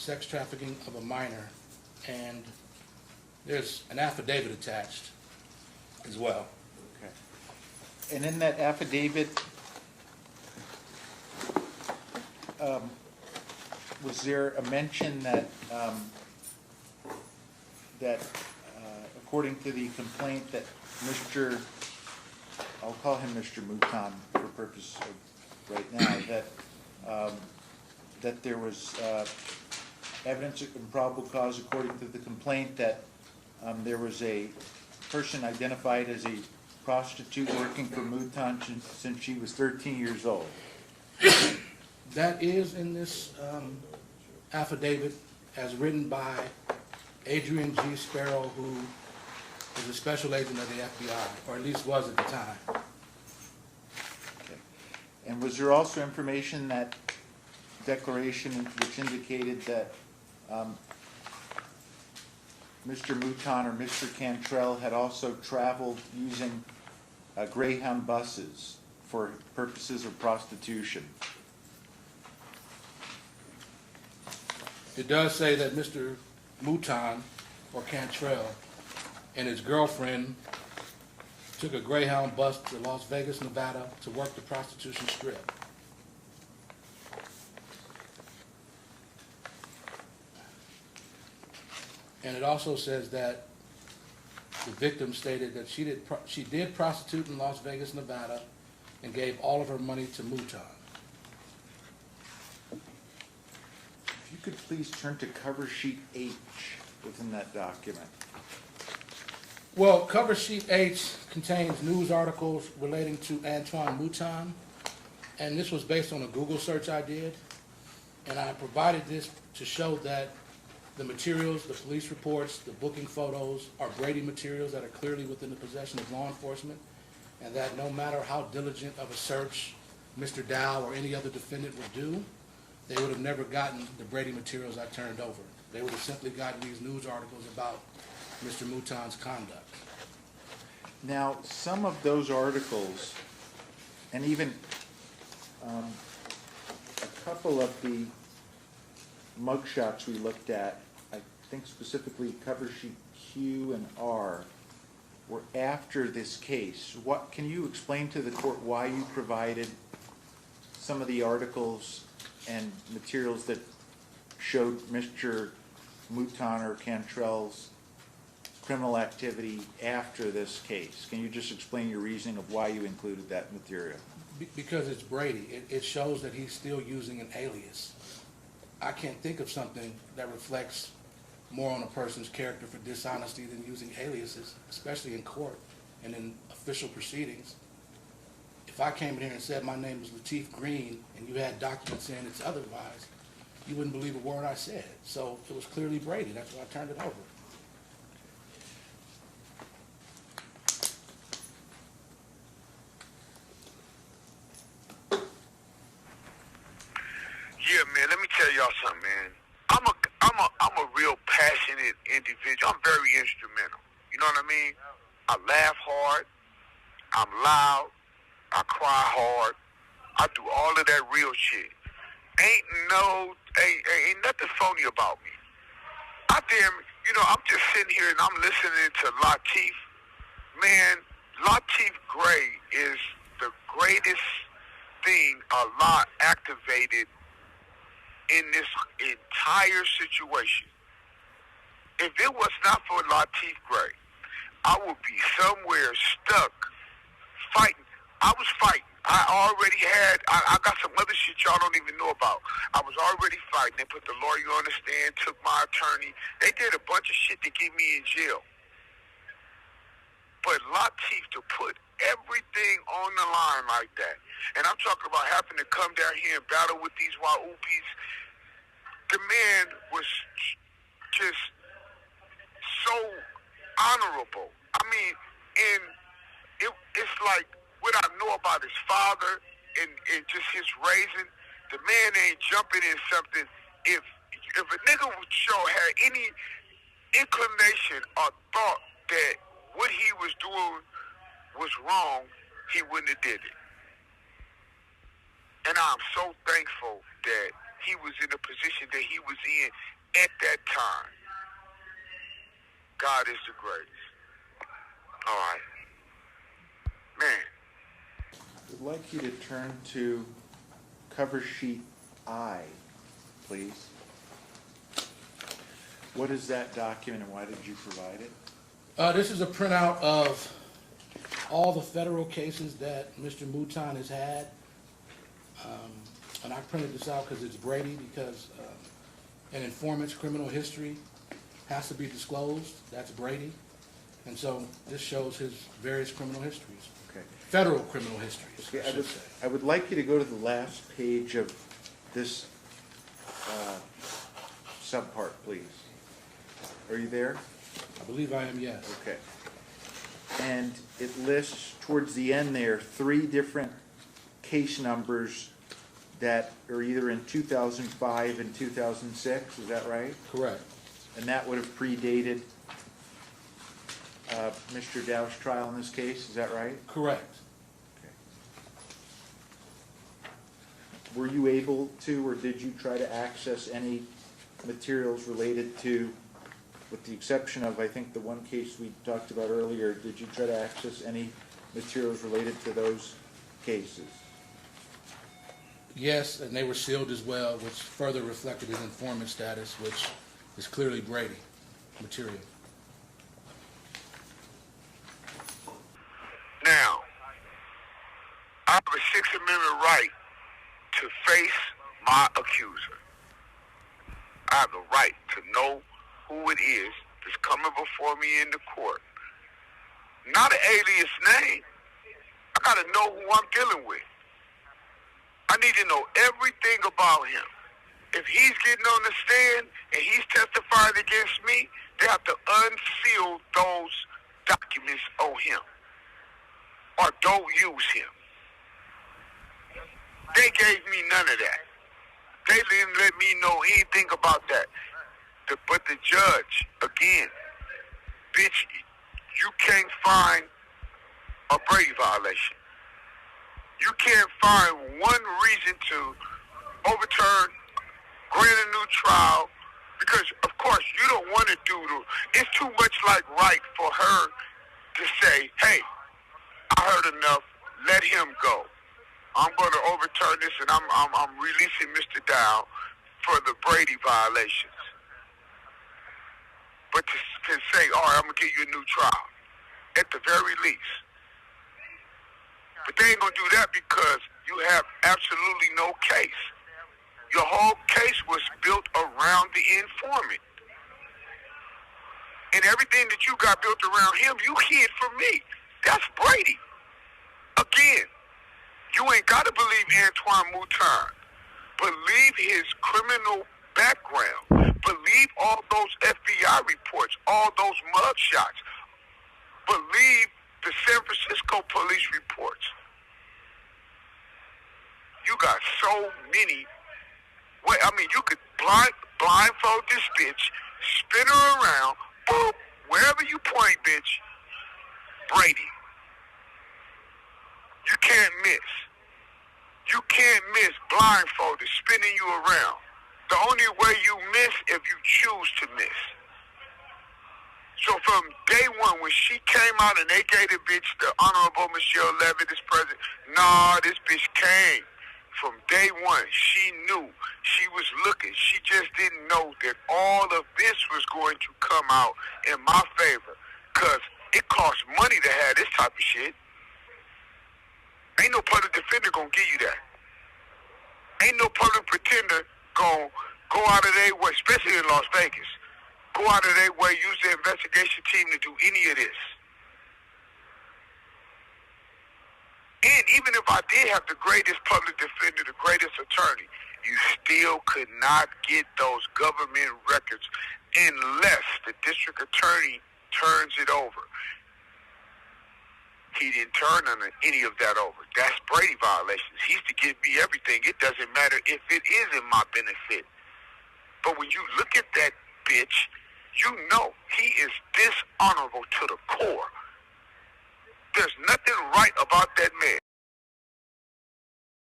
sex trafficking of a minor, and there's an affidavit attached as well. Okay. And in that affidavit, was there a mention that according to the complaint that I'll call him Mr. Mouton for purpose of right now, that there was evidence of improbable cause according to the complaint that there was a person identified as a prostitute working for Mouton since she was 13 years old? That is in this affidavit as written by Adrian G. Sparrow, who is a special agent of the FBI, or at least was at the time. Okay. And was there also information in that declaration which indicated that Mr. Mouton or Mr. Cantrell had also traveled using Greyhound buses for purposes of prostitution? It does say that Mr. Mouton, or Cantrell, and his girlfriend took a Greyhound bus to Las Vegas, Nevada to work the prostitution strip. And it also says that the victim stated that she did prostitute in Las Vegas, Nevada, and gave all of her money to Mouton. If you could please turn to cover sheet H within that document. Well, cover sheet H contains news articles relating to Antoine Mouton, and this was based on a Google search I did, and I provided this to show that the materials, the police reports, the booking photos are Brady materials that are clearly within the possession of law enforcement, and that no matter how diligent of a search Mr. Dow or any other defendant would do, they would have never gotten the Brady materials I turned over. They would have simply gotten these news articles about Mr. Mouton's conduct. Now, some of those articles, and even a couple of the mugshots we looked at, I think specifically cover sheet Q and R, were after this case. What can you explain to the court why you provided some of the articles and materials that showed Mr. Mouton or Cantrell's criminal activity after this case? Can you just explain your reasoning of why you included that material? Because it's Brady. It shows that he's still using an alias. I can't think of something that reflects more on a person's character for dishonesty than using aliases, especially in court and in official proceedings. If I came in here and said my name is Lateef Green and you had documents saying it's otherwise, you wouldn't believe a word I said. So it was clearly Brady. That's why I turned it over. Yeah, man, let me tell y'all something, man. I'm a real passionate individual. I'm very instrumental. You know what I mean? I laugh hard. I'm loud. I cry hard. I do all of that real shit. Ain't nothing phony about me. I'm just sitting here and I'm listening to Lateef. Man, Lateef Gray is the greatest thing Allah activated in this entire situation. If it was not for Lateef Gray, I would be somewhere stuck fighting. I was fighting. I got some other shit y'all don't even know about. I was already fighting. They put the lawyer on the stand, took my attorney. They did a bunch of shit to get me in jail. But Lateef, to put everything on the line like that, and I'm talking about having to come down here and battle with these Wahoopies, the man was just so honorable. I mean, and it's like what I know about his father and just his raising, the man ain't jumping in something. If a nigga would had any inclination or thought that what he was doing was wrong, he wouldn't have did it. And I'm so thankful that he was in the position that he was in at that time. God is the greatest. All right. Man, I'd like you to turn to cover sheet I, please. What is that document and why did you provide it? This is a printout of all the federal cases that Mr. Mouton has had. And I printed this out because it's Brady, because an informant's criminal history has to be disclosed. That's Brady. And so this shows his various criminal histories. Okay. Federal criminal histories, Okay, I should say. I would like you to go to the last page of this subpart, please. Are you there? I believe I am, yes. Okay. And it lists towards the end there 3 different case numbers that are either in 2005 and 2006, is that right? Correct. And that would have predated Mr. Dow's trial in this case, is that right? Correct. Okay. Were you able to, or did you try to access any materials related to, with the exception of, I think, the one case we talked about earlier, did you try to access any materials related to those cases? Yes, and they were sealed as well, which further reflected his informant status, which is clearly Brady material. now, I have a Sixth Amendment right to face my accuser. I have the right to know who it is that's coming before me in the court. Not an alias name. I got to know who I'm dealing with. I need to know everything about him. If he's getting on the stand and he's testifying against me, they have to unseal those documents on him or don't use him. They gave me none of that. They didn't let me know anything about that. But the judge, again, bitch, you can't find a Brady violation. You can't find one reason to overturn, grant a new trial, because, of course, you don't want to do it's too much like right for her to say, hey, I heard enough, let him go. I'm going to overturn this, and I'm releasing Mr. Dow for the Brady violations. But to say, all right, I'm going to give you a new trial, at the very least. But they ain't going to do that because you have absolutely no case. Your whole case was built around the informant. And everything that you got built around him, you hid from me. That's Brady. Again, you ain't got to believe Antoine Mouton. Believe his criminal background. Believe all those FBI reports, all those mugshots. Believe the San Francisco police reports. You got so many. You could blindfold this bitch, spin her around, boop, wherever you point, bitch, Brady. You can't miss. You can't miss blindfolded, spinning you around. The only way you miss if you choose to miss. So from day one, when she came out and they gave the bitch the Honorable Michelle Levitt as president, nah, this bitch came. From day one, she knew. She was looking. She just didn't know that all of this was going to come out in my favor. Because it costs money to have this type of shit. Ain't no public defender gonna give you that. Ain't no public pretender gonna go out of their way, especially in Las Vegas, go out of their way, use the investigation team to do any of this. And even if I did have the greatest public defender, the greatest attorney, you still could not get those government records unless the district attorney turns it over. He didn't turn any of that over. That's Brady violations. He's to give me everything. It doesn't matter if it is in my benefit. But when you look at that bitch, you know he is dishonorable to the core. There's nothing right about that man.